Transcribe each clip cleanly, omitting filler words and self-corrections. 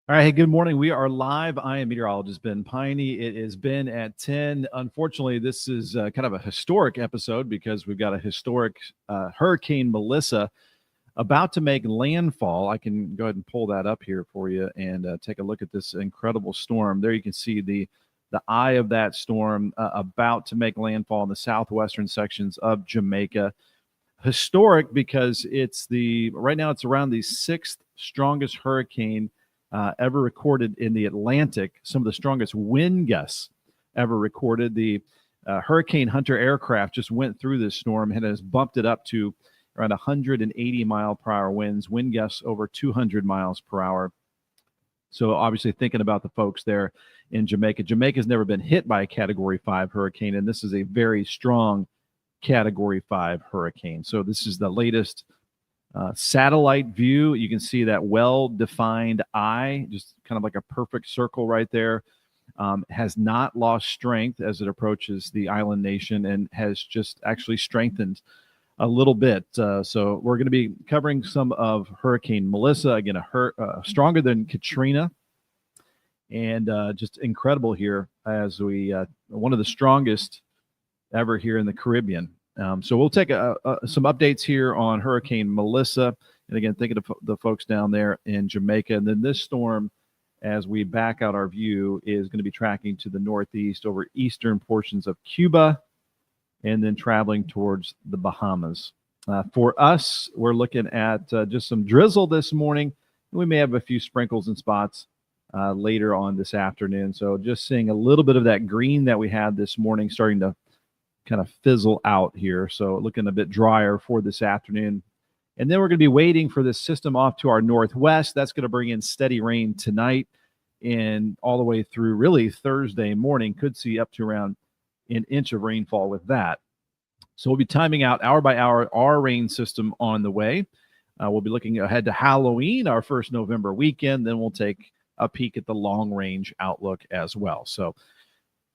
All right. Hey, good morning. We are live. I am meteorologist Ben Peine. It has been at 10. Unfortunately, this is kind of a historic episode because we've got a historic Hurricane Melissa about to make landfall. I can go ahead and pull that up here for you and take a look at this incredible storm. There you can see the eye of that storm about to make landfall in the southwestern sections of Jamaica. Historic because right now it's around the sixth strongest hurricane ever recorded in the Atlantic, some of the strongest wind gusts ever recorded. The Hurricane Hunter aircraft just went through this storm and has bumped it up to around 180 mile per hour winds, wind gusts over 200 miles per hour. So obviously thinking about the folks there in Jamaica. Jamaica's never been hit by a Category 5 hurricane, and this is a very strong Category 5 hurricane. So this is the latest satellite view. You can see that well-defined eye, just kind of like a perfect circle right there. Has not lost strength as it approaches the island nation and has just actually strengthened a little bit. So we're going to be covering some of Hurricane Melissa, again, stronger than Katrina, and just incredible here as one of the strongest ever here in the Caribbean. So we'll take some updates here on Hurricane Melissa. And again, thinking of the folks down there in Jamaica. And then this storm, as we back out our view, is going to be tracking to the northeast over eastern portions of Cuba and then traveling towards the Bahamas. For us, we're looking at just some drizzle this morning. We may have a few sprinkles in spots later on this afternoon. So just seeing a little bit of that green that we had this morning starting to kind of fizzle out here. So looking a bit drier for this afternoon. And then we're going to be waiting for this system off to our northwest. That's going to bring in steady rain tonight and all the way through really Thursday morning. Could see up to around an inch of rainfall with that. So we'll be timing out hour by hour our rain system on the way. We'll be looking ahead to Halloween, our first November weekend. Then we'll take a peek at the long range outlook as well. So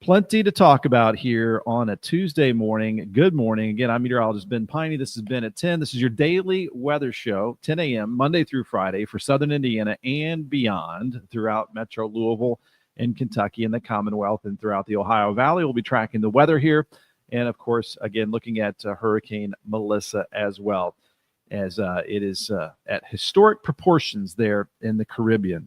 plenty to talk about here on a Tuesday morning. Good morning. Again, I'm meteorologist Ben Peine. This has been at 10. This is your daily weather show, 10 a.m., Monday through Friday for Southern Indiana and beyond throughout Metro Louisville and Kentucky and the Commonwealth and throughout the Ohio Valley. We'll be tracking the weather here. And, of course, again, looking at Hurricane Melissa as well, as it is at historic proportions there in the Caribbean.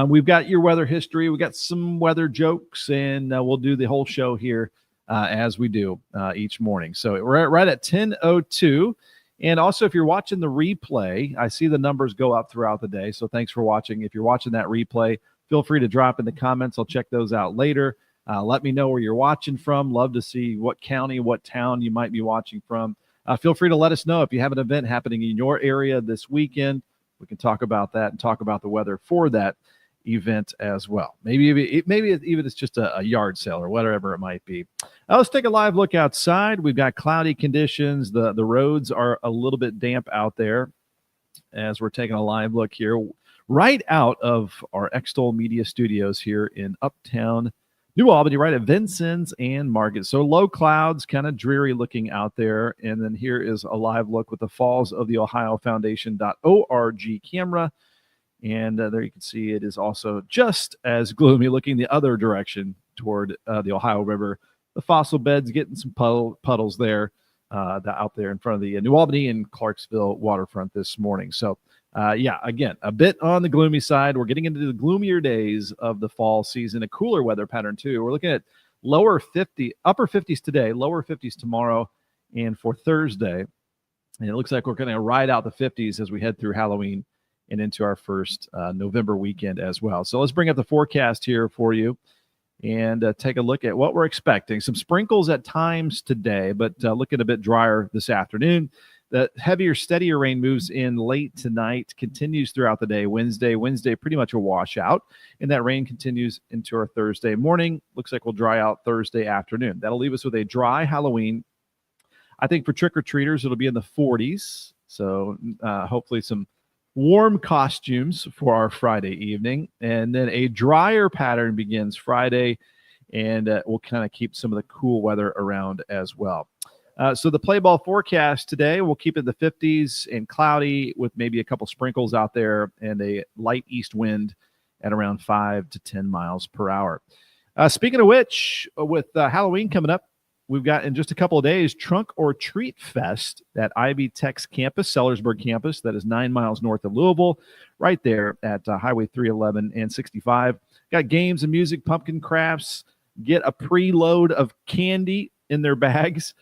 We've got your weather history. We've got some weather jokes, and we'll do the whole show here as we do each morning. So we're right at 10:02. And also, if you're watching the replay, I see the numbers go up throughout the day. So thanks for watching. If you're watching that replay, feel free to drop in the comments. I'll check those out later. Let me know where you're watching from. Love to see what county, what town you might be watching from. Feel free to let us know if you have an event happening in your area this weekend. We can talk about that and talk about the weather for that event as well. Maybe even it's just a yard sale or whatever it might be. Let's take a live look outside. We've got cloudy conditions. The roads are a little bit damp out there as we're taking a live look here right out of our Extol Media Studios here in Uptown New Albany, right at Vincent's and Market. So low clouds, kind of dreary looking out there. And then here is a live look with the Falls of the Ohio Foundation.org camera. And there you can see it is also just as gloomy looking the other direction toward the Ohio River. The fossil beds getting some puddles there out there in front of the New Albany and Clarksville waterfront this morning. So, again, a bit on the gloomy side. We're getting into the gloomier days of the fall season, a cooler weather pattern too. We're looking at upper 50s today, lower 50s tomorrow, and for Thursday. And it looks like we're going to ride out the 50s as we head through Halloween and into our first November weekend as well. So let's bring up the forecast here for you and take a look at what we're expecting. Some sprinkles at times today, but looking a bit drier this afternoon. The heavier, steadier rain moves in late tonight, continues throughout the day. Wednesday, pretty much a washout, and that rain continues into our Thursday morning. Looks like we'll dry out Thursday afternoon. That'll leave us with a dry Halloween. I think for trick-or-treaters, it'll be in the 40s, so hopefully some warm costumes for our Friday evening. And then a drier pattern begins Friday, and we'll kind of keep some of the cool weather around as well. So the play ball forecast today, we'll keep it in the 50s and cloudy with maybe a couple sprinkles out there and a light east wind at around 5 to 10 miles per hour. Speaking of which, with Halloween coming up, we've got in just a couple of days Trunk or Treat Fest at Ivy Tech's campus, Sellersburg campus, that is 9 miles north of Louisville, right there at Highway 311 and 65. Got games and music, pumpkin crafts. Get a preload of candy in their bags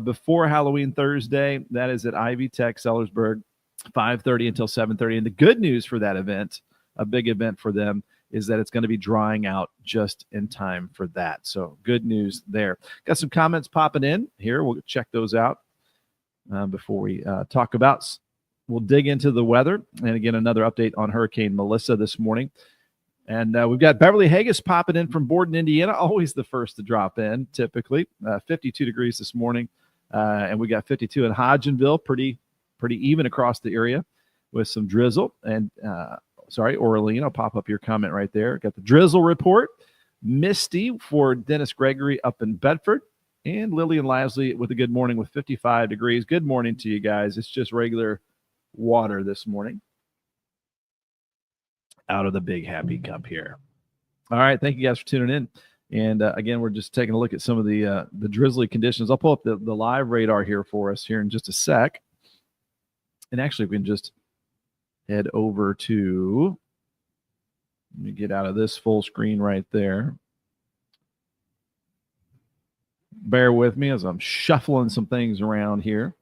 before Halloween Thursday. That is at Ivy Tech, Sellersburg, 5:30 until 7:30. And the good news for that event, a big event for them, is that it's going to be drying out just in time for that. So good news there. Got some comments popping in here. We'll check those out before we talk about. We'll dig into the weather. And again, another update on Hurricane Melissa this morning. And we've got Beverly Haggis popping in from Borden, Indiana, always the first to drop in, typically. 52 degrees this morning. And we got 52 in Hodgenville, pretty even across the area with some drizzle. And, Orlean, I'll pop up your comment right there. Got the drizzle report. Misty for Dennis Gregory up in Bedford. And Lillian Lasley with a good morning with 55 degrees. Good morning to you guys. It's just regular water this morning out of the big happy cup here. All right. Thank you guys for tuning in. And again, we're just taking a look at some of the drizzly conditions. I'll pull up the live radar here for us here in just a sec. And actually, we can just head over to, let me get out of this full screen right there. Bear with me as I'm shuffling some things around here.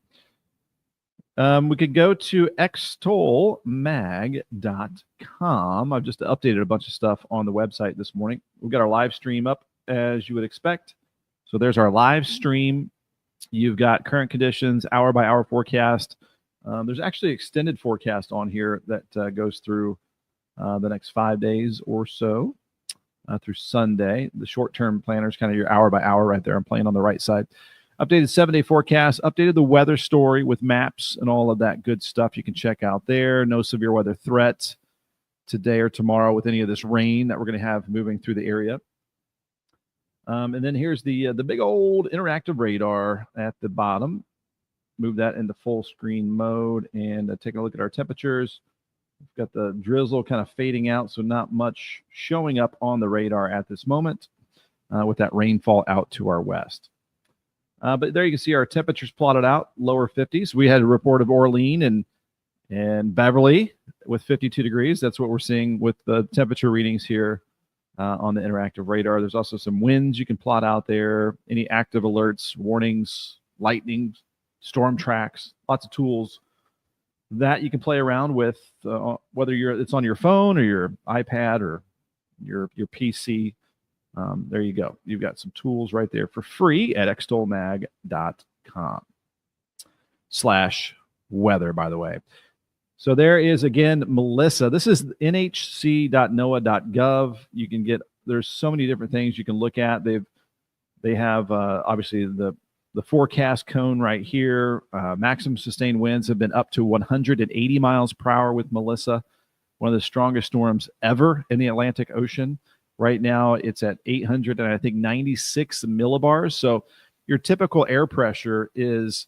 We could go to extolmag.com. I've just updated a bunch of stuff on the website this morning. We've got our live stream up as you would expect. So there's our live stream. You've got current conditions, hour by hour forecast. There's actually extended forecast on here that goes through the next 5 days or so through Sunday. The short-term planner is kind of your hour by hour right there. I'm playing on the right side. Updated 7-day forecast, updated the weather story with maps and all of that good stuff you can check out there. No severe weather threat today or tomorrow with any of this rain that we're going to have moving through the area. And then here's the big old interactive radar at the bottom. Move that into full screen mode and taking a look at our temperatures. We've got the drizzle kind of fading out, so not much showing up on the radar at this moment with that rainfall out to our west. But there you can see our temperatures plotted out, lower 50s. We had a report of Orlean and Beverly with 52 degrees. That's what we're seeing with the temperature readings here on the interactive radar. There's also some winds you can plot out there, any active alerts, warnings, lightning, storm tracks, lots of tools that you can play around with, whether it's on your phone or your iPad or your PC. There you go. You've got some tools right there for free at extolmag.com/weather, by the way. So there is, again, Melissa. This is nhc.noaa.gov. You can get, there's so many different things you can look at. They have obviously the forecast cone right here. Maximum sustained winds have been up to 180 miles per hour with Melissa, one of the strongest storms ever in the Atlantic Ocean. Right now, it's at 800 and I think 96 millibars. So your typical air pressure is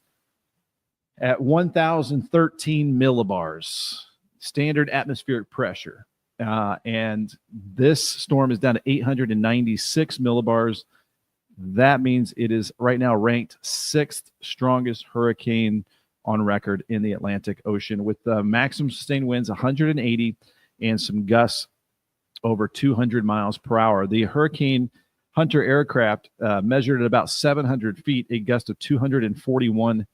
at 1,013 millibars, standard atmospheric pressure. And this storm is down to 896 millibars. That means it is right now ranked 6th strongest hurricane on record in the Atlantic Ocean with maximum sustained winds 180 and some gusts over 200 miles per hour. The Hurricane Hunter aircraft measured at about 700 feet, a gust of 241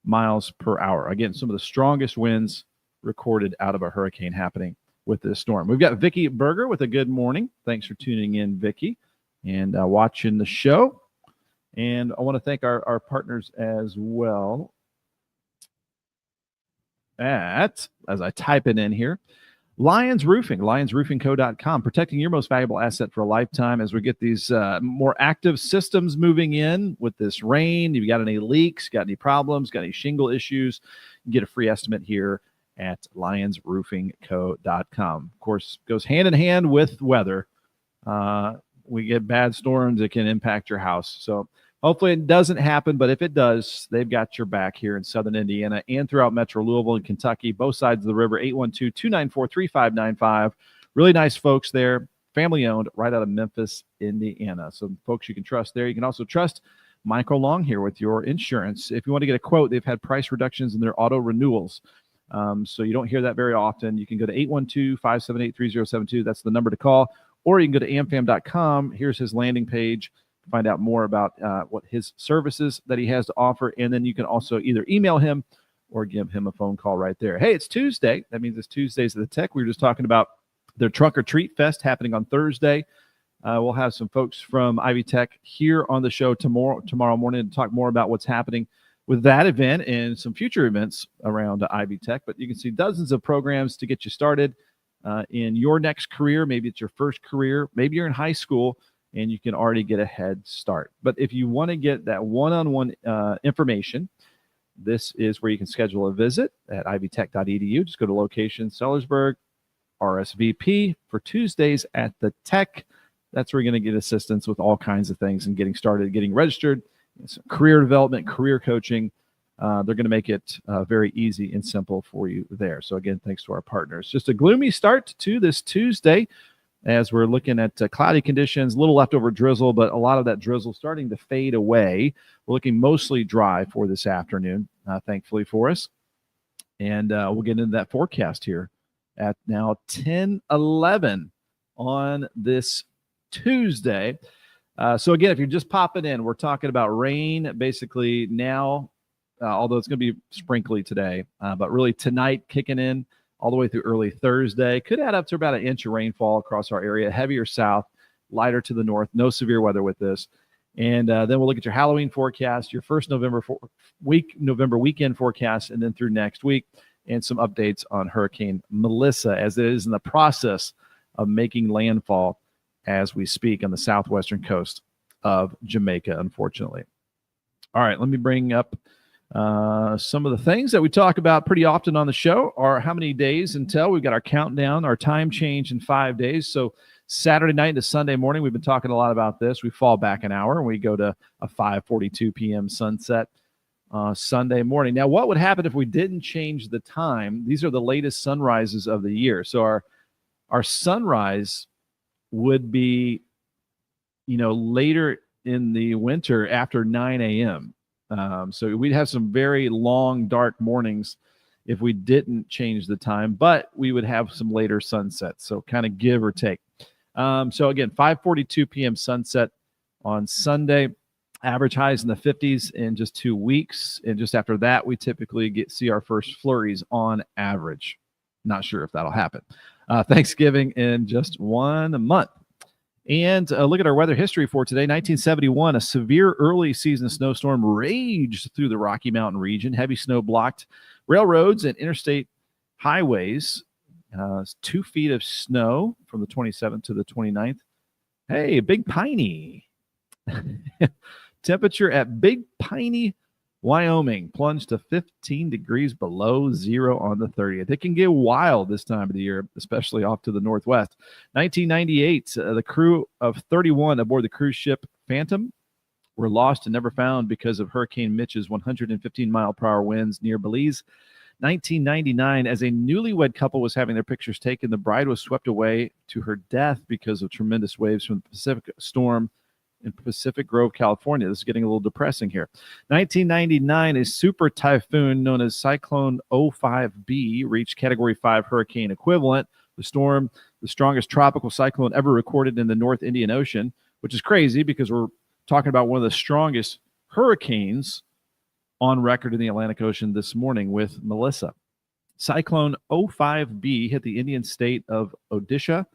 miles per hour. Again, some of the strongest winds recorded out of a hurricane happening with this storm. We've got Vicki Berger with a good morning. Thanks for tuning in, Vicki, and watching the show. And I want to thank our partners as well as I type it in here, Lions Roofing, lionsroofingco.com, protecting your most valuable asset for a lifetime as we get these more active systems moving in with this rain. If you got any leaks, got any problems, got any shingle issues, you get a free estimate here at lionsroofingco.com. Of course, goes hand in hand with weather. We get bad storms that can impact your house. So Hopefully it doesn't happen, but if it does, they've got your back here in southern Indiana and throughout Metro Louisville and Kentucky, both sides of the river. 812-294-3595. Really nice folks there, family owned, right out of Memphis, Indiana. So folks you can trust there. You can also trust Michael Long here with your insurance. If you want to get a quote, they've had price reductions in their auto renewals. So you don't hear that very often. You can go to 812-578-3072. That's the number to call. Or you can go to amfam.com. Here's his landing page. Find out more about what his services that he has to offer. And then you can also either email him or give him a phone call right there. Hey, it's Tuesday. That means it's Tuesdays at the Tech. We were just talking about their Trunk or Treat Fest happening on Thursday. We'll have some folks from Ivy Tech here on the show tomorrow morning to talk more about what's happening with that event and some future events around Ivy Tech. But you can see dozens of programs to get you started in your next career. Maybe it's your first career. Maybe you're in high school and you can already get a head start. But if you want to get that one-on-one information, this is where you can schedule a visit at ivytech.edu. Just go to location Sellersburg, RSVP for Tuesdays at the Tech. That's where you're going to get assistance with all kinds of things and getting started, getting registered, career development, career coaching. They're going to make it very easy and simple for you there. So again, thanks to our partners. Just a gloomy start to this Tuesday as we're looking at cloudy conditions, a little leftover drizzle, but a lot of that drizzle starting to fade away. We're looking mostly dry for this afternoon, thankfully for us. And we'll get into that forecast here at now 10:11 on this Tuesday. So again, if you're just popping in, we're talking about rain basically now, although it's going to be sprinkly today, but really tonight kicking in all the way through early Thursday. Could add up to about an inch of rainfall across our area, heavier south, lighter to the north, no severe weather with this. And then we'll look at your Halloween forecast, your first November weekend forecast, and then through next week, and some updates on Hurricane Melissa as it is in the process of making landfall as we speak on the southwestern coast of Jamaica, unfortunately. All right, let me bring up some of the things that we talk about pretty often on the show are how many days until we've got our countdown, our time change in 5 days. So Saturday night to Sunday morning, we've been talking a lot about this. We fall back an hour and we go to a 5:42 p.m. sunset Sunday morning. Now, what would happen if we didn't change the time? These are the latest sunrises of the year. So our sunrise would be, later in the winter after 9 a.m. So we'd have some very long, dark mornings if we didn't change the time, but we would have some later sunsets. So kind of give or take. So again, 5:42 p.m. sunset on Sunday, average highs in the 50s in just 2 weeks. And just after that, we typically see our first flurries on average. Not sure if that'll happen. Thanksgiving in just 1 month. And look at our weather history for today. 1971, a severe early season snowstorm raged through the Rocky Mountain region. Heavy snow blocked railroads and interstate highways. 2 feet of snow from the 27th to the 29th. Hey, Big Piney. Temperature at Big Piney, Wyoming plunged to 15 degrees below zero on the 30th. It can get wild this time of the year, especially off to the northwest. 1998, the crew of 31 aboard the cruise ship Phantom were lost and never found because of Hurricane Mitch's 115-mile-per-hour winds near Belize. 1999, as a newlywed couple was having their pictures taken, the bride was swept away to her death because of tremendous waves from the Pacific storm in Pacific Grove, California. This is getting a little depressing here. 1999, a super typhoon known as Cyclone 05B reached Category 5 hurricane equivalent. The storm, the strongest tropical cyclone ever recorded in the North Indian Ocean, which is crazy because we're talking about one of the strongest hurricanes on record in the Atlantic Ocean this morning with Melissa. Cyclone 05B hit the Indian state of Odisha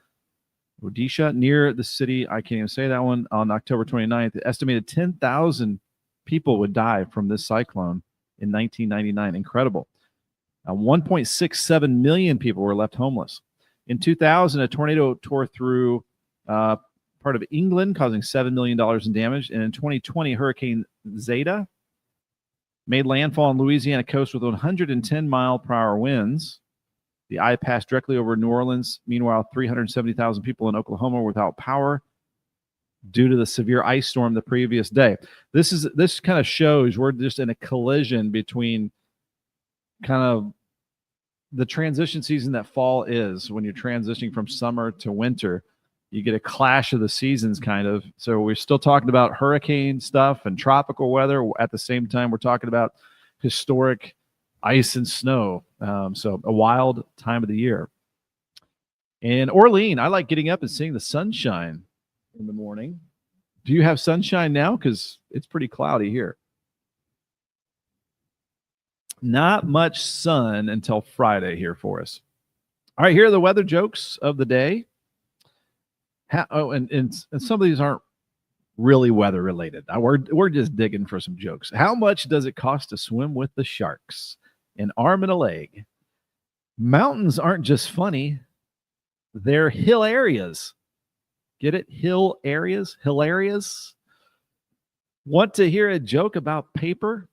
near the city, I can't even say that one, on October 29th. The estimated 10,000 people would die from this cyclone in 1999. Incredible. 1.67 million people were left homeless. In 2000, a tornado tore through part of England, causing $7 million in damage. And in 2020, Hurricane Zeta made landfall on Louisiana coast with 110-mile-per-hour winds. The eye passed directly over New Orleans. Meanwhile, 370,000 people in Oklahoma were without power. due to the severe ice storm the previous day. This kind of shows we're just in a collision between kind of the transition season that fall is when you're transitioning from summer to winter. You get a clash of the seasons kind of. So we're still talking about hurricane stuff and tropical weather. At the same time, we're talking about historic ice and snow. So a wild time of the year. In Orleans, I like getting up and seeing the sunshine in the morning. Do you have sunshine now? Because it's pretty cloudy here. Not much sun until Friday here for us. All right, here are the weather jokes of the day. And some of these aren't really weather related. We're just digging for some jokes. How much does it cost to swim with the sharks? An arm and a leg. Mountains aren't just funny, they're hilarious. Get it? Hill areas? Hilarious? Want to hear a joke about paper?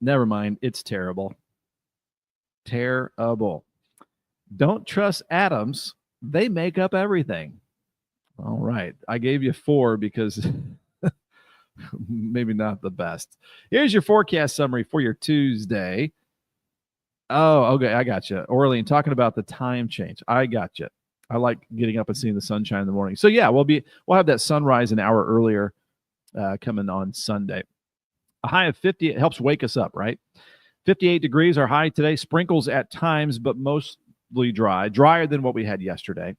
Never mind. It's terrible. Terrible. Don't trust atoms. They make up everything. All right. I gave you 4 because maybe not the best. Here's your forecast summary for your Tuesday. Oh, okay. I got you. Orleans, talking about the time change. I got you. I like getting up and seeing the sunshine in the morning. So yeah, we'll have that sunrise an hour earlier coming on Sunday. A high of 50. It helps wake us up, right? 58 degrees our high today. Sprinkles at times, but mostly dry. Drier than what we had yesterday.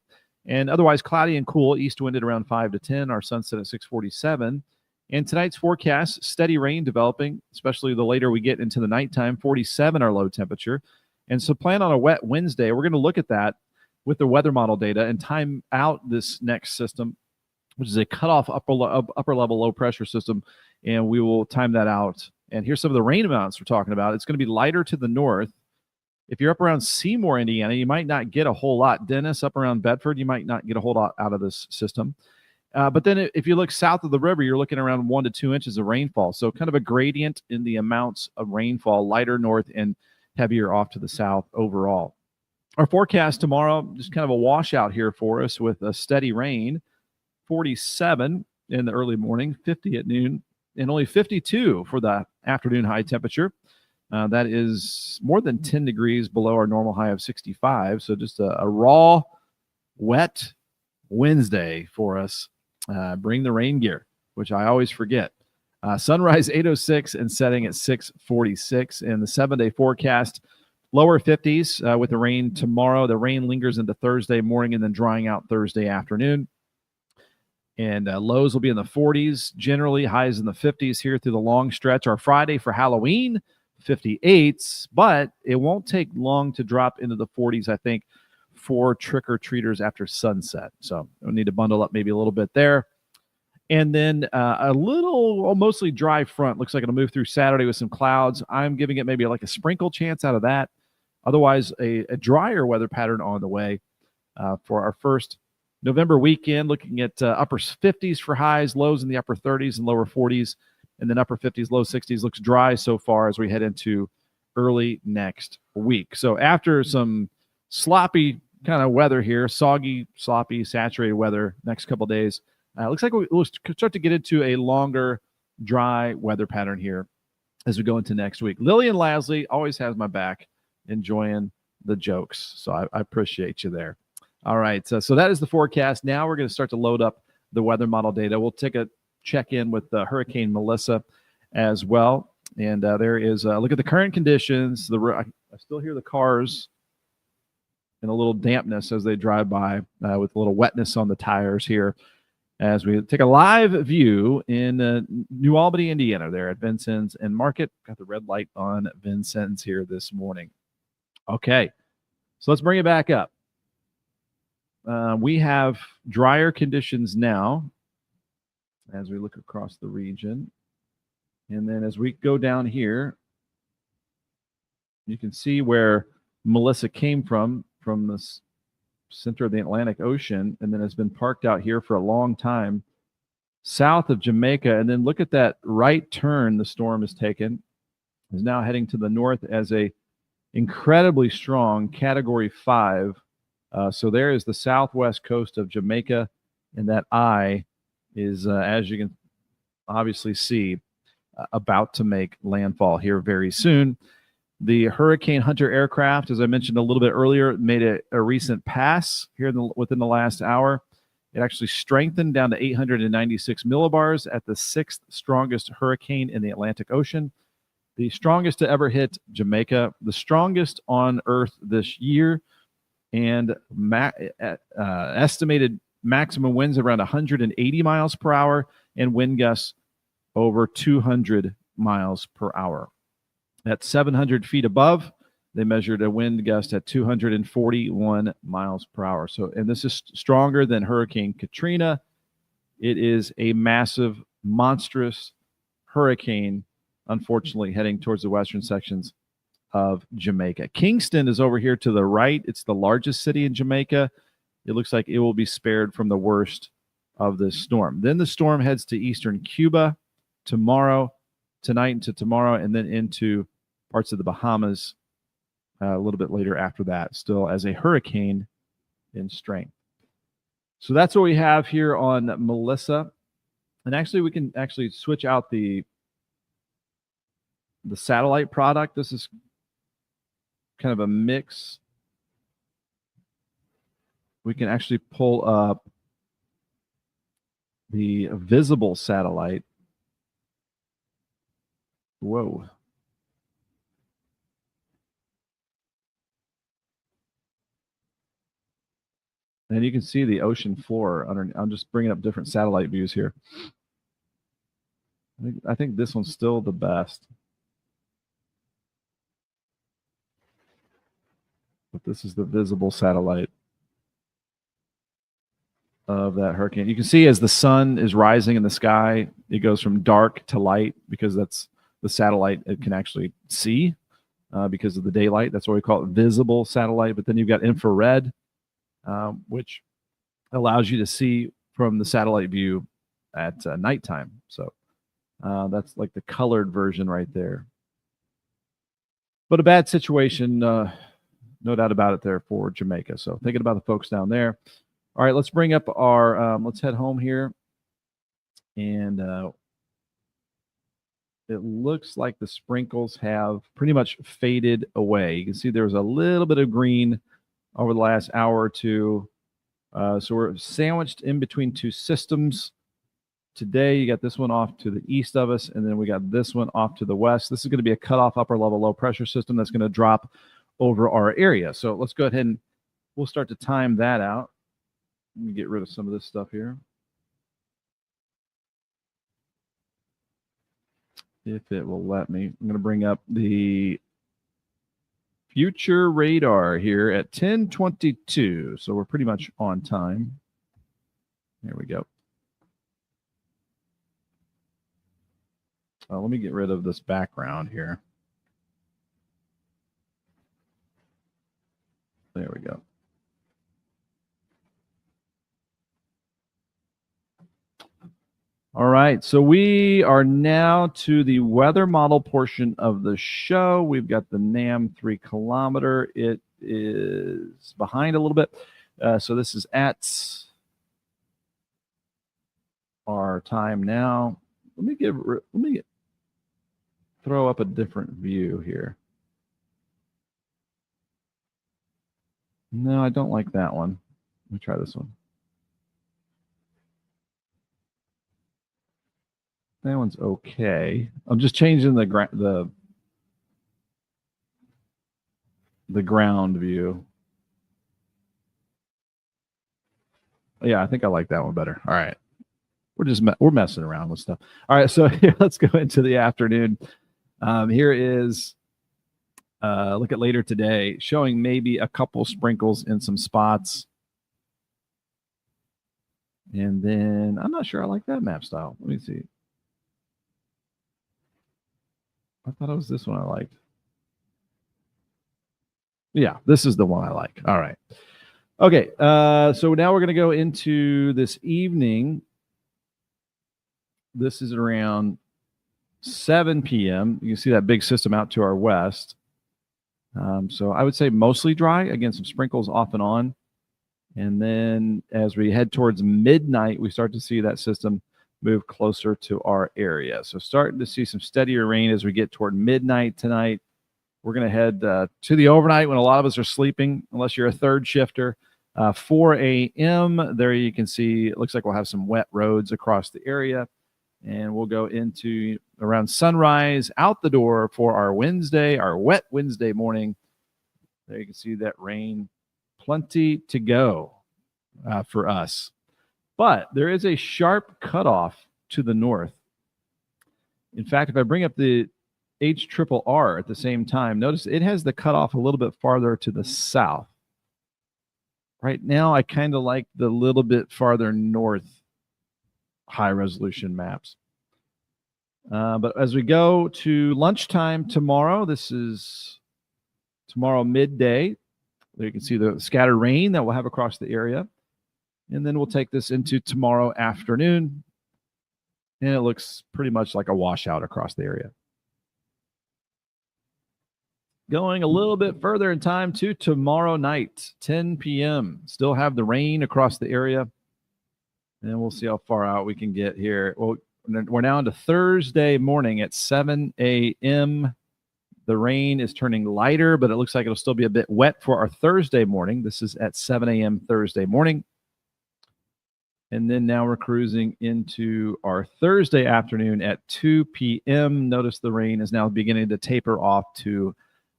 And otherwise cloudy and cool. East wind at around 5 to 10. Our sunset at 6:47. And tonight's forecast, steady rain developing, especially the later we get into the nighttime. 47 our low temperature. And so plan on a wet Wednesday. We're going to look at that with the weather model data and time out this next system, which is a cutoff upper level low pressure system. And we will time that out. And here's some of the rain amounts we're talking about. It's going to be lighter to the north. If you're up around Seymour, Indiana, you might not get a whole lot. Dennis, up around Bedford, you might not get a whole lot out of this system. But then if you look south of the river, you're looking around 1 to 2 inches of rainfall. So kind of a gradient in the amounts of rainfall, lighter north and heavier off to the south overall. Our forecast tomorrow, just kind of a washout here for us with a steady rain. 47 in the early morning, 50 at noon, and only 52 for the afternoon high temperature. That is more than 10 degrees below our normal high of 65. So just a raw, wet Wednesday for us. Bring the rain gear, which I always forget. Sunrise 8:06 and setting at 6:46. And the 7-day forecast, lower 50s with the rain tomorrow. The rain lingers into Thursday morning and then drying out Thursday afternoon. And lows will be in the 40s, generally highs in the 50s here through the long stretch. Our Friday for Halloween, 58s, but it won't take long to drop into the 40s, I think, for trick-or-treaters after sunset. So we'll need to bundle up maybe a little bit there. And then a little, mostly dry front. Looks like it'll move through Saturday with some clouds. I'm giving it maybe like a sprinkle chance out of that. Otherwise, a drier weather pattern on the way for our first November weekend, looking at upper 50s for highs, lows in the upper 30s and lower 40s, and then upper 50s, low 60s. Looks dry so far as we head into early next week. So after some sloppy kind of weather here, soggy, sloppy, saturated weather next couple of days, looks like we'll start to get into a longer, dry weather pattern here as we go into next week. Lillian Lasley always has my back, enjoying the jokes. So I appreciate you there. All right. So that is the forecast. Now we're going to start to load up the weather model data. We'll take a check-in with Hurricane Melissa as well. And there is look at the current conditions. I still hear the cars and a little dampness as they drive by with a little wetness on the tires here as we take a live view in New Albany, Indiana, there at Vincennes and Market. Got the red light on Vincennes here this morning. Okay, so let's bring it back up. We have drier conditions now as we look across the region. And then as we go down here, you can see where Melissa came from the center of the Atlantic Ocean, and then has been parked out here for a long time south of Jamaica. And then look at that right turn the storm has taken. Is now heading to the north as a incredibly strong Category 5. So there is the southwest coast of Jamaica, and that eye is, as you can obviously see, about to make landfall here very soon. The Hurricane Hunter aircraft, as I mentioned a little bit earlier, made a recent pass here within the last hour. It actually strengthened down to 896 millibars at the 6th strongest hurricane in the Atlantic Ocean, the strongest to ever hit Jamaica, the strongest on Earth this year, and estimated maximum winds around 180 miles per hour and wind gusts over 200 miles per hour. At 700 feet above, they measured a wind gust at 241 miles per hour. So, and this is stronger than Hurricane Katrina. It is a massive, monstrous hurricane, unfortunately, heading towards the western sections of Jamaica. Kingston is over here to the right. It's the largest city in Jamaica. It looks like it will be spared from the worst of this storm. Then the storm heads to eastern Cuba tomorrow, tonight into tomorrow, and then into parts of the Bahamas a little bit later after that, still as a hurricane in strength. So that's what we have here on Melissa. And actually, we can actually switch out the satellite product. This is kind of a mix. We can actually pull up the visible satellite. Whoa. And you can see the ocean floor underneath. I'm just bringing up different satellite views here. I think this one's still the best. But this is the visible satellite of that hurricane. You can see as the sun is rising in the sky, it goes from dark to light because that's the satellite it can actually see because of the daylight. That's why we call it visible satellite. But then you've got infrared, which allows you to see from the satellite view at nighttime. So that's like the colored version right there. But a bad situation, no doubt about it there for Jamaica. So thinking about the folks down there. All right, let's bring up our, let's head home here. And it looks like the sprinkles have pretty much faded away. You can see there's a little bit of green over the last hour or two. So we're sandwiched in between two systems. Today, you got this one off to the east of us, and then we got this one off to the west. This is going to be a cutoff upper level low pressure system that's going to drop over our area. So let's go ahead and we'll start to time that out. Let me get rid of some of this stuff here. If it will let me. I'm going to bring up the future radar here at 10:22. So we're pretty much on time. There we go. Let me get rid of this background here. There we go. All right, so we are now to the weather model portion of the show. We've got the NAM 3 kilometer. It is behind a little bit. So this is at our time now. Let me throw up a different view here. No, I don't like that one. Let me try this one. That one's okay. I'm just changing the ground view. Yeah, I think I like that one better. All right. We're messing around with stuff. All right, so here, let's go into the afternoon. Here is look at later today, showing maybe a couple sprinkles in some spots. And then I'm not sure I like that map style. Let me see. I thought it was this one I liked. Yeah, this is the one I like. All right. Okay, so now we're going to go into this evening. This is around 7 p.m. You can see that big system out to our west. So I would say mostly dry. Again, some sprinkles off and on. And then as we head towards midnight, we start to see that system move closer to our area. So starting to see some steadier rain as we get toward midnight tonight. We're going to head to the overnight when a lot of us are sleeping, unless you're a third shifter. 4 a.m. There you can see it looks like we'll have some wet roads across the area. And we'll go into around sunrise out the door for our Wednesday, our wet Wednesday morning. There you can see that rain. Plenty to go for us. But there is a sharp cutoff to the north. In fact, if I bring up the HRRR at the same time, notice it has the cutoff a little bit farther to the south. Right now, I kind of like the little bit farther north high resolution maps. But as we go to lunchtime tomorrow, this is tomorrow midday. There you can see the scattered rain that we'll have across the area. And then we'll take this into tomorrow afternoon. And it looks pretty much like a washout across the area. Going a little bit further in time to tomorrow night, 10 p.m. Still have the rain across the area. And we'll see how far out we can get here. Well, we're now into Thursday morning at 7 a.m. The rain is turning lighter, but it looks like it'll still be a bit wet for our Thursday morning. This is at 7 a.m. Thursday morning. And then now we're cruising into our Thursday afternoon at 2 p.m. Notice the rain is now beginning to taper off to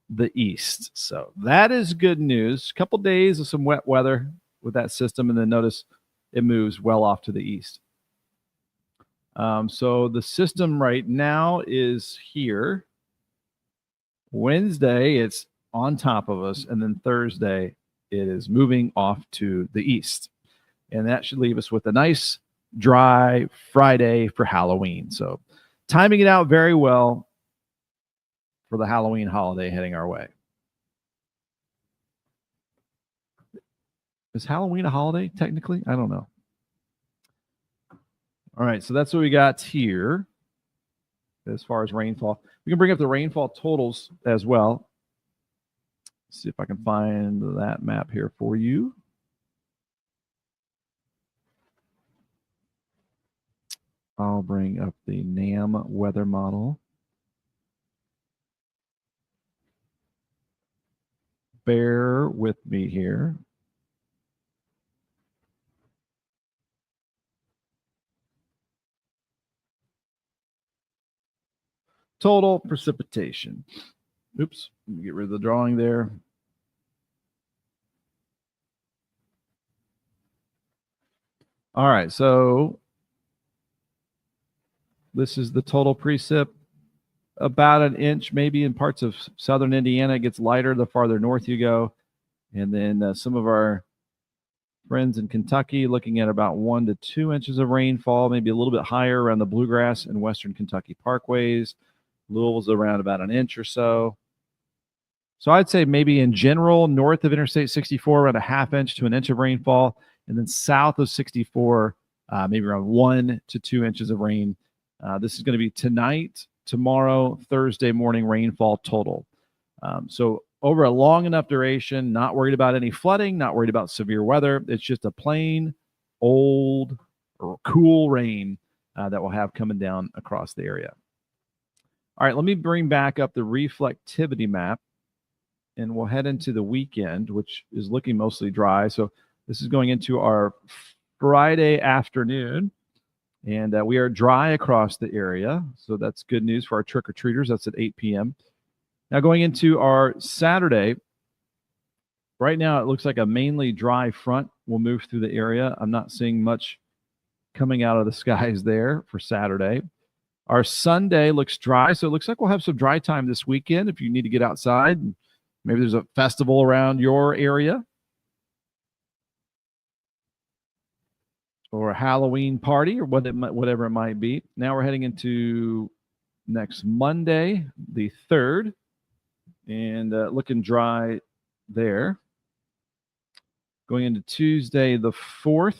the east. So that is good news. A couple days of some wet weather with that system, and then notice it moves well off to the east. So the system right now is here. Wednesday, it's on top of us, and then Thursday, it is moving off to the east. And that should leave us with a nice, dry Friday for Halloween. So timing it out very well for the Halloween holiday heading our way. Is Halloween a holiday, technically? I don't know. All right, so that's what we got here as far as rainfall. We can bring up the rainfall totals as well. See if I can find that map here for you. I'll bring up the NAM weather model. Bear with me here. Total precipitation. Oops, let me get rid of the drawing there. All right, so this is the total precip. About an inch, maybe in parts of southern Indiana. It gets lighter the farther north you go. And then some of our friends in Kentucky looking at about 1 to 2 inches of rainfall, maybe a little bit higher around the Bluegrass and Western Kentucky parkways. Louisville's around about an inch or so. So I'd say maybe in general, north of Interstate 64, around a half inch to an inch of rainfall. And then south of 64, maybe around 1 to 2 inches of rain. This is going to be tonight, tomorrow, Thursday morning rainfall total. So over a long enough duration, not worried about any flooding, not worried about severe weather. It's just a plain old or cool rain that we'll have coming down across the area. All right, let me bring back up the reflectivity map, and we'll head into the weekend, which is looking mostly dry. So this is going into our Friday afternoon, and we are dry across the area. So that's good news for our trick-or-treaters. That's at 8 p.m. Now going into our Saturday, right now it looks like a mainly dry front will move through the area. I'm not seeing much coming out of the skies there for Saturday. Our Sunday looks dry, so it looks like we'll have some dry time this weekend if you need to get outside. Maybe there's a festival around your area or a Halloween party or whatever it might be. Now we're heading into next Monday, the 3rd, and looking dry there. Going into Tuesday, the 4th,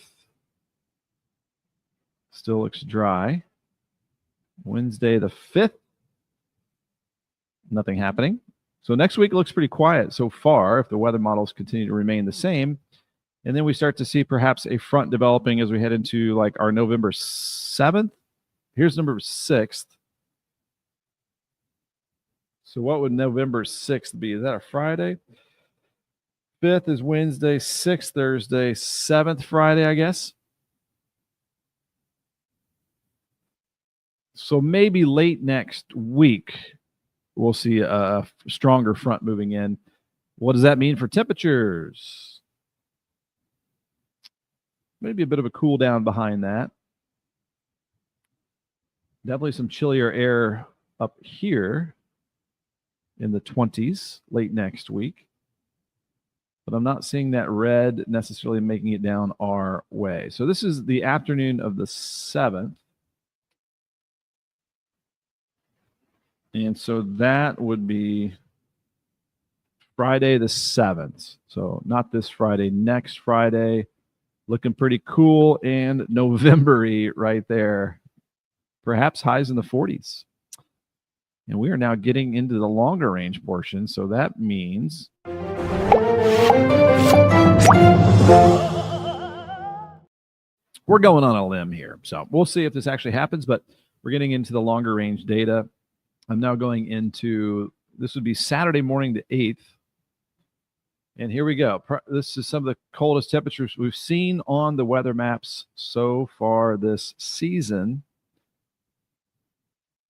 still looks dry. Wednesday, the 5th, nothing happening. So next week looks pretty quiet so far if the weather models continue to remain the same. And then we start to see perhaps a front developing as we head into like our November 7th. Here's November 6th. So what would November 6th be? Is that a Friday? 5th is Wednesday, 6th Thursday, 7th Friday, I guess. So maybe late next week, we'll see a stronger front moving in. What does that mean for temperatures? Maybe a bit of a cool down behind that. Definitely some chillier air up here in the 20s late next week. But I'm not seeing that red necessarily making it down our way. So this is the afternoon of the 7th. And so that would be Friday the 7th. So not this Friday, next Friday. Looking pretty cool and November-y right there. Perhaps highs in the 40s. And we are now getting into the longer range portion. So that means we're going on a limb here. So we'll see if this actually happens, but we're getting into the longer range data. I'm now going into, this would be Saturday morning the 8th. And here we go. This is some of the coldest temperatures we've seen on the weather maps so far this season.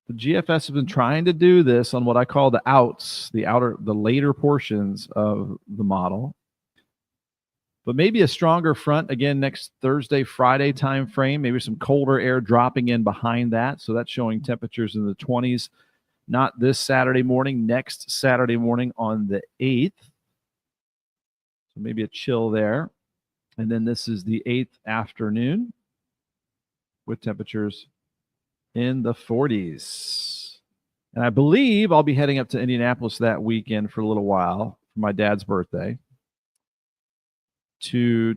The GFS has been trying to do this on what I call the outs, the later portions of the model. But maybe a stronger front again next Thursday, Friday time frame. Maybe some colder air dropping in behind that. So that's showing temperatures in the 20s. Not this Saturday morning, next Saturday morning on the 8th. So maybe a chill there. And then this is the 8th afternoon with temperatures in the 40s. And I believe I'll be heading up to Indianapolis that weekend for a little while for my dad's birthday to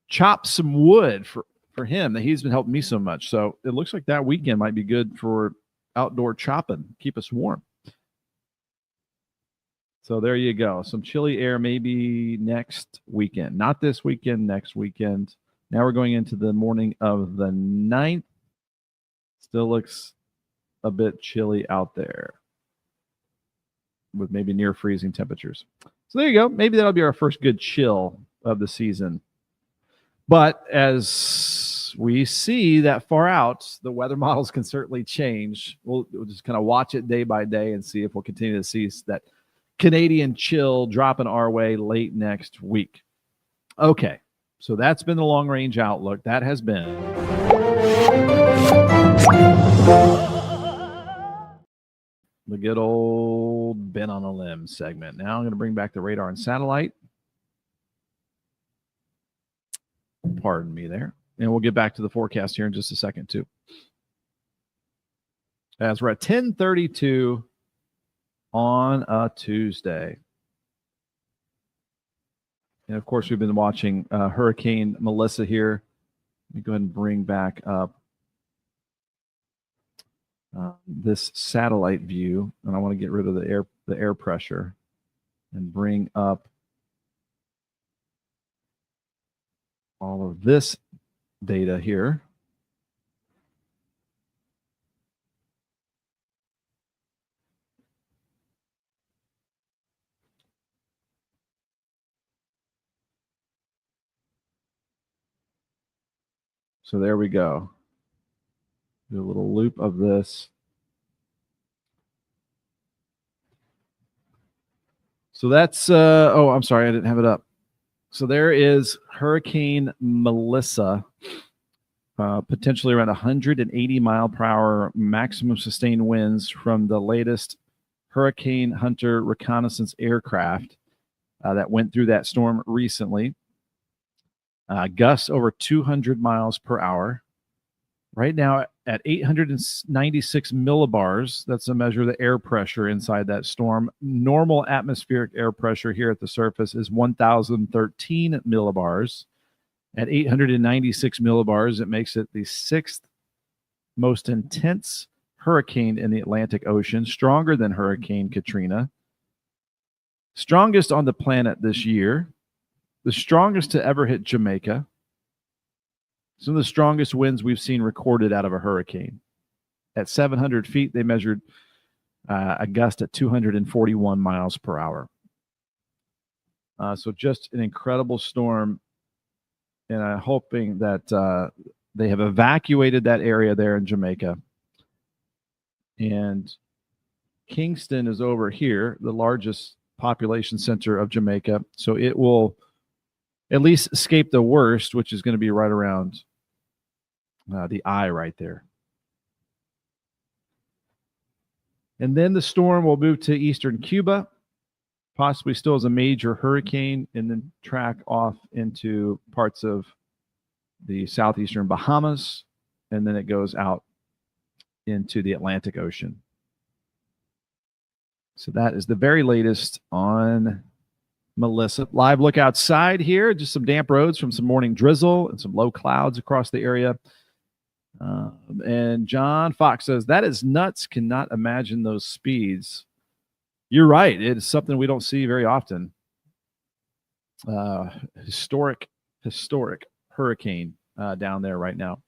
chop some wood for him that he's been helping me so much. So it looks like that weekend might be good for outdoor chopping, keep us warm. So there you go. Some chilly air maybe next weekend. Not this weekend, next weekend. Now we're going into the morning of the 9th. Still looks a bit chilly out there with maybe near freezing temperatures. So there you go. Maybe that'll be our first good chill of the season. But as we see that far out, the weather models can certainly change. We'll just kind of watch it day by day and see if we'll continue to see that Canadian chill dropping our way late next week. Okay, so that's been the long range outlook. That has been the good old Ben on a Limb segment. Now I'm going to bring back the radar and satellite. Pardon me there. And we'll get back to the forecast here in just a second, too. As we're at 10:32 on a Tuesday. And, of course, we've been watching Hurricane Melissa here. Let me go ahead and bring back up this satellite view. And I want to get rid of the air pressure and bring up all of this data here. So there we go. Do a little loop of this. So that's, oh, I'm sorry, I didn't have it up. So there is Hurricane Melissa, potentially around 180 mile per hour maximum sustained winds from the latest Hurricane Hunter reconnaissance aircraft that went through that storm recently. Gusts over 200 miles per hour. Right now at 896 millibars, that's a measure of the air pressure inside that storm. Normal atmospheric air pressure here at the surface is 1,013 millibars. At 896 millibars, it makes it the sixth most intense hurricane in the Atlantic Ocean, stronger than Hurricane Katrina. Strongest on the planet this year. the strongest to ever hit Jamaica. Some of the strongest winds we've seen recorded out of a hurricane. At 700 feet, they measured a gust at 241 miles per hour. So just an incredible storm, and I'm hoping that they have evacuated that area there in Jamaica. And Kingston is over here, the largest population center of Jamaica. So it will at least escape the worst, which is going to be right around the eye right there. And then the storm will move to eastern Cuba, possibly still as a major hurricane, and then track off into parts of the southeastern Bahamas, and then it goes out into the Atlantic Ocean. So that is the very latest on Melissa. Live look outside here, just some damp roads from some morning drizzle and some low clouds across the area. And John Fox says, that is nuts. Cannot imagine those speeds. You're right. It is something we don't see very often. Historic hurricane down there right now.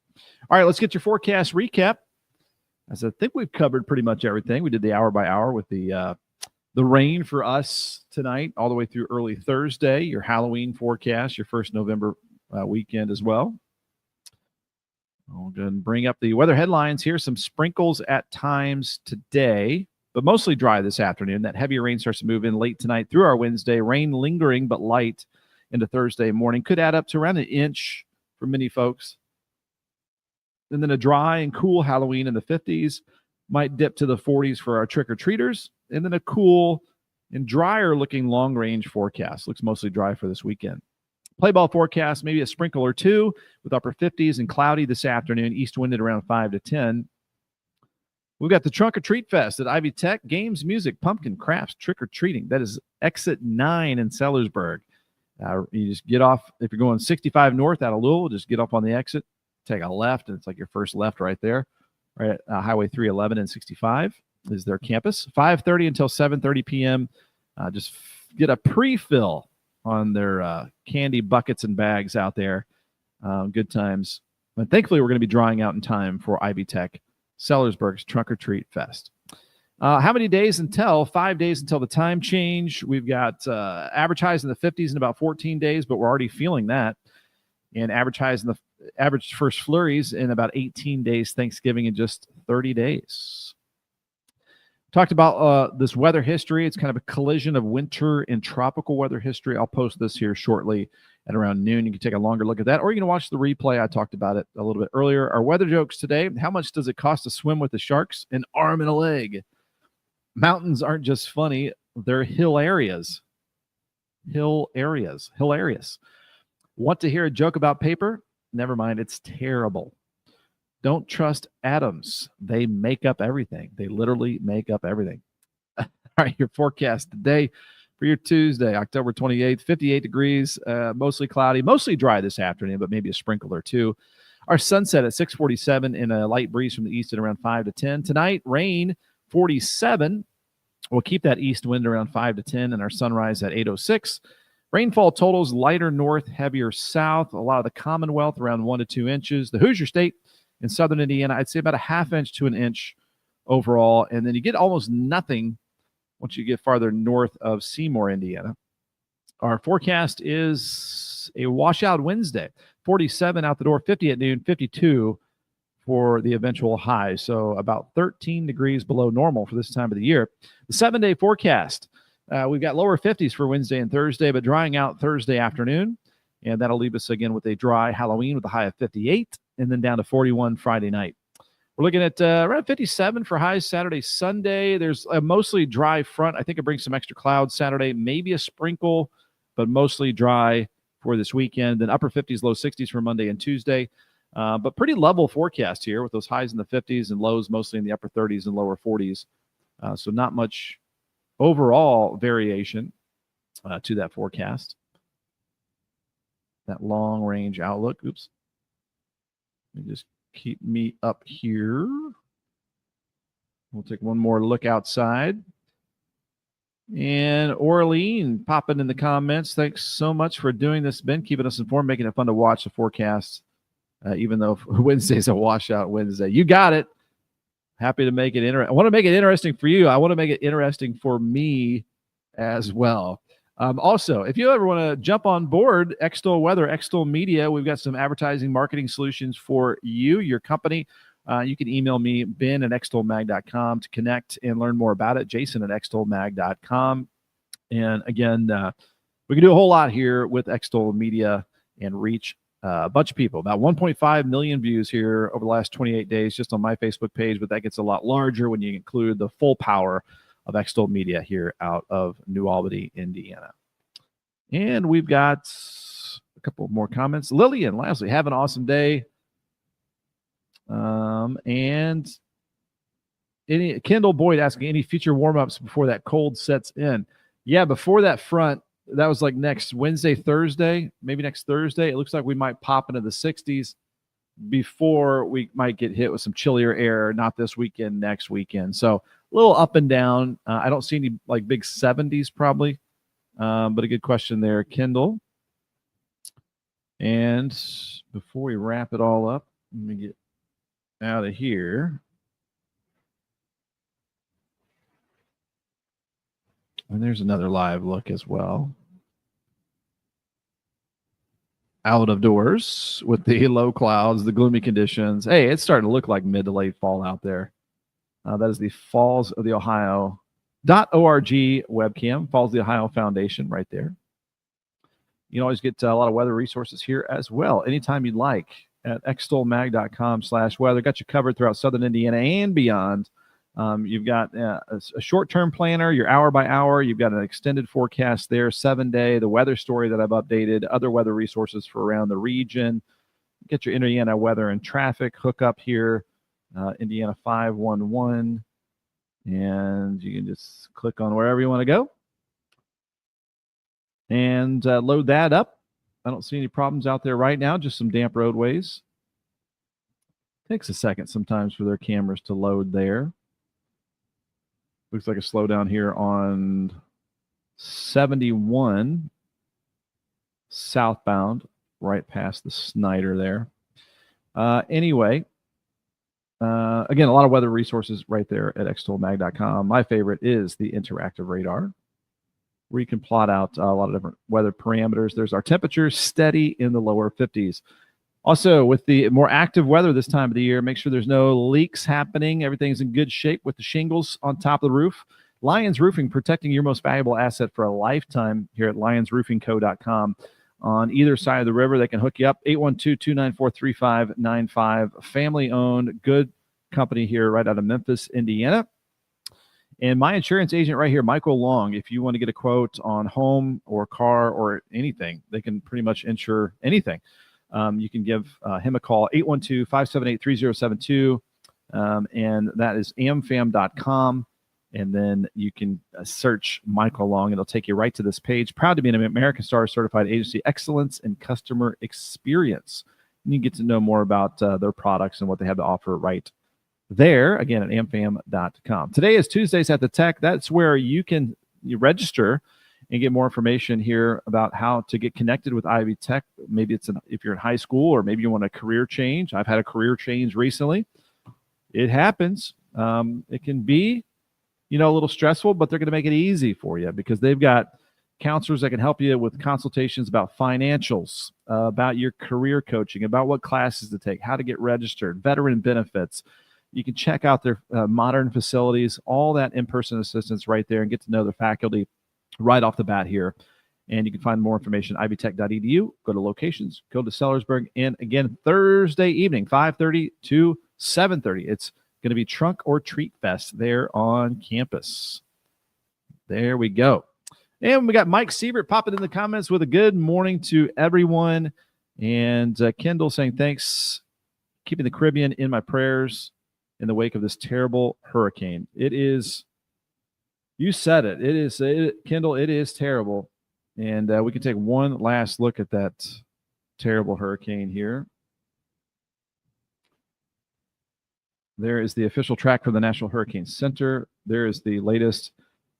All right, let's get your forecast recap. As I think we've covered pretty much everything. We did the hour by hour with the rain for us tonight, all the way through early Thursday. Your Halloween forecast, your first November weekend as well. I'll go and bring up the weather headlines here. Some sprinkles at times today, but mostly dry this afternoon. That heavier rain starts to move in late tonight through our Wednesday. Rain lingering but light into Thursday morning. Could add up to around an inch for many folks. And then a dry and cool Halloween in the 50s. Might dip to the 40s for our trick-or-treaters. And then a cool and drier looking long-range forecast. Looks mostly dry for this weekend. Play ball forecast, maybe a sprinkle or two with upper 50s and cloudy this afternoon. East wind at around 5 to 10. We've got the Trunk or Treat Fest at Ivy Tech. Games, music, pumpkin, crafts, trick-or-treating. That is exit 9 in Sellersburg. You just get off, if you're going 65 north out of Louisville, just get up on the exit, take a left, and it's like your first left right there. Right at Highway 311 and 65 is their campus. 5:30 until 7:30 p.m. Just get a pre-fill on their candy buckets and bags out there. Good times. And thankfully, we're going to be drawing out in time for Ivy Tech Sellersburg's Trunk or Treat Fest. How many days until? 5 days until the time change. We've got average highs in the 50s in about 14 days, but we're already feeling that. And average highs in the average first flurries in about 18 days, Thanksgiving in just 30 days. Talked about this weather history. It's kind of a collision of winter and tropical weather history. I'll post this here shortly at around noon. You can take a longer look at that, or you can watch the replay. I talked about it a little bit earlier. Our weather jokes today. How much does it cost to swim with the sharks? An arm and a leg. Mountains aren't just funny. They're hill areas. Hilarious. Want to hear a joke about paper? Never mind. It's terrible. Don't trust atoms. They make up everything. They literally make up everything. All right, your forecast today for your Tuesday, October 28th, 58 degrees, mostly cloudy, mostly dry this afternoon, but maybe a sprinkle or two. Our sunset at 6:47 and a light breeze from the east at around 5 to 10. Tonight, rain, 47. We'll keep that east wind around 5 to 10, and our sunrise at 8:06. Rainfall totals lighter north, heavier south. A lot of the Commonwealth around 1 to 2 inches. The Hoosier State in southern Indiana, I'd say about a half inch to an inch overall. And then you get almost nothing once you get farther north of Seymour, Indiana. Our forecast is a washout Wednesday. 47 out the door, 50 at noon, 52 for the eventual high. So about 13 degrees below normal for this time of the year. The 7-day forecast. We've got lower 50s for Wednesday and Thursday, but drying out Thursday afternoon. And that'll leave us again with a dry Halloween with a high of 58 and then down to 41 Friday night. We're looking at around 57 for highs Saturday, Sunday. There's a mostly dry front. I think it brings some extra clouds Saturday, maybe a sprinkle, but mostly dry for this weekend. Then upper 50s, low 60s for Monday and Tuesday. But pretty level forecast here with those highs in the 50s and lows mostly in the upper 30s and lower 40s. So not much overall variation to that forecast. That long range outlook. Oops. Let me just keep me up here. We'll take one more look outside. And Orlean popping in the comments. Thanks so much for doing this, Ben. Keeping us informed, making it fun to watch the forecast, even though Wednesday's a washout Wednesday. You got it. Happy to make it interesting. I want to make it interesting for you. I want to make it interesting for me as well. Also, if you ever want to jump on board Extol Weather, Extol Media, we've got some advertising marketing solutions for you, your company. You can email me, ben@extolmag.com, to connect and learn more about it, jason@extolmag.com. And again, we can do a whole lot here with Extol Media and reach a bunch of people. About 1.5 million views here over the last 28 days just on my Facebook page, but that gets a lot larger when you include the full power of Extol Media here out of New Albany, Indiana. And we've got a couple more comments. Lillian, lastly, have an awesome day. And Kendall Boyd asking, any future warm-ups before that cold sets in? Yeah, before that front, that was like next Wednesday, Thursday, maybe next Thursday. It looks like we might pop into the 60s before we might get hit with some chillier air, not this weekend, next weekend. So a little up and down. I don't see any like big 70s probably, but a good question there, Kendall. And before we wrap it all up, let me get out of here. And there's another live look as well. Out of doors with the low clouds, the gloomy conditions. Hey, it's starting to look like mid to late fall out there. That is the Falls of the Ohio.org webcam, Falls of the Ohio Foundation right there. You can always get a lot of weather resources here as well, anytime you'd like, at extolmag.com/weather. Got you covered throughout southern Indiana and beyond. You've got a short-term planner, your hour by hour. You've got an extended forecast there, 7-day, the weather story that I've updated, other weather resources for around the region. Get your Indiana weather and traffic hookup here, Indiana 511. And you can just click on wherever you want to go and load that up. I don't see any problems out there right now, just some damp roadways. Takes a second sometimes for their cameras to load there. Looks like a slowdown here on 71 southbound, right past the Snyder there. Anyway, again, a lot of weather resources right there at extolmag.com. My favorite is the interactive radar, where you can plot out a lot of different weather parameters. There's our temperatures steady in the lower 50s. Also, with the more active weather this time of the year, make sure there's no leaks happening. Everything's in good shape with the shingles on top of the roof. Lions Roofing, protecting your most valuable asset for a lifetime here at lionsroofingco.com. On either side of the river, they can hook you up. 812-294-3595. Family-owned, good company here right out of Memphis, Indiana. And my insurance agent right here, Michael Long, if you want to get a quote on home or car or anything, they can pretty much insure anything. You can give him a call, 812-578-3072, and that is amfam.com. And then you can search Michael Long. It'll take you right to this page. Proud to be an American Star Certified Agency, Excellence in Customer Experience. And you get to know more about their products and what they have to offer right there, again, at amfam.com. Today is Tuesdays at the Tech. That's where you register and get more information here about how to get connected with Ivy Tech. Maybe if you're in high school, or maybe you want a career change. I've had a career change recently. It happens. It can be, a little stressful, but they're going to make it easy for you because they've got counselors that can help you with consultations about financials, about your career coaching, about what classes to take, how to get registered, veteran benefits. You can check out their modern facilities, all that in-person assistance right there, and get to know the faculty right off the bat here. And you can find more information at ivytech.edu. Go to locations, go to Sellersburg, and again, Thursday evening, 5:30 to 7:30. It's going to be Trunk or Treat Fest there on campus. There we go. And we got Mike Siebert popping in the comments with a good morning to everyone. And Kendall saying, thanks, keeping the Caribbean in my prayers in the wake of this terrible hurricane. It is, you said it. It is, Kendall, it is terrible. And we can take one last look at that terrible hurricane here. There is the official track from the National Hurricane Center. There is the latest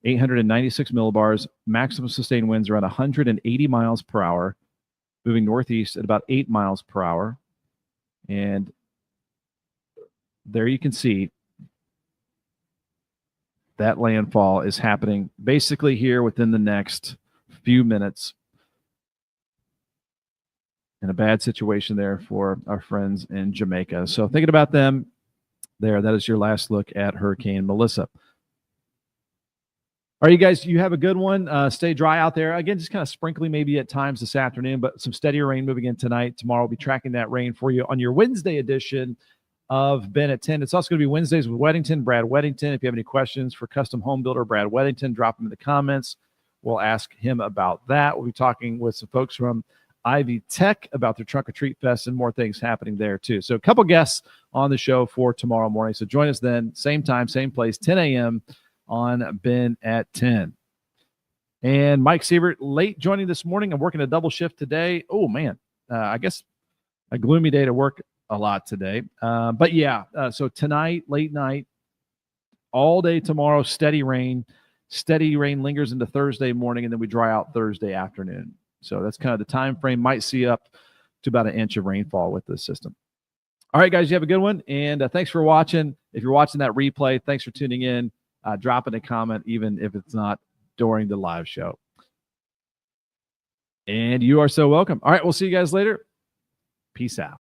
896 millibars, maximum sustained winds around 180 miles per hour, moving northeast at about 8 miles per hour. And there you can see that landfall is happening basically here within the next few minutes. In a bad situation there for our friends in Jamaica. So thinking about them there, that is your last look at Hurricane Melissa. All right, you guys, you have a good one. Stay dry out there. Again, just kind of sprinkly maybe at times this afternoon, but some steadier rain moving in tonight. Tomorrow we'll be tracking that rain for you on your Wednesday edition of Ben at 10. It's also going to be Wednesdays with Weddington, Brad Weddington. If you have any questions for custom home builder Brad Weddington, drop them in the comments. We'll ask him about that. We'll be talking with some folks from Ivy Tech about their Trunk or Treat Fest and more things happening there too. So a couple guests on the show for tomorrow morning. So join us then, same time, same place, 10 a.m. on Ben at 10. And Mike Sievert late joining this morning. I'm working a double shift today. Oh man, I guess a gloomy day to work a lot today. But yeah, so tonight, late night, all day tomorrow, steady rain. Steady rain lingers into Thursday morning, and then we dry out Thursday afternoon. So that's kind of the time frame. Might see up to about an inch of rainfall with this system. All right, guys, you have a good one. And thanks for watching. If you're watching that replay, thanks for tuning in. Drop in a comment, even if it's not during the live show. And you are so welcome. All right, we'll see you guys later. Peace out.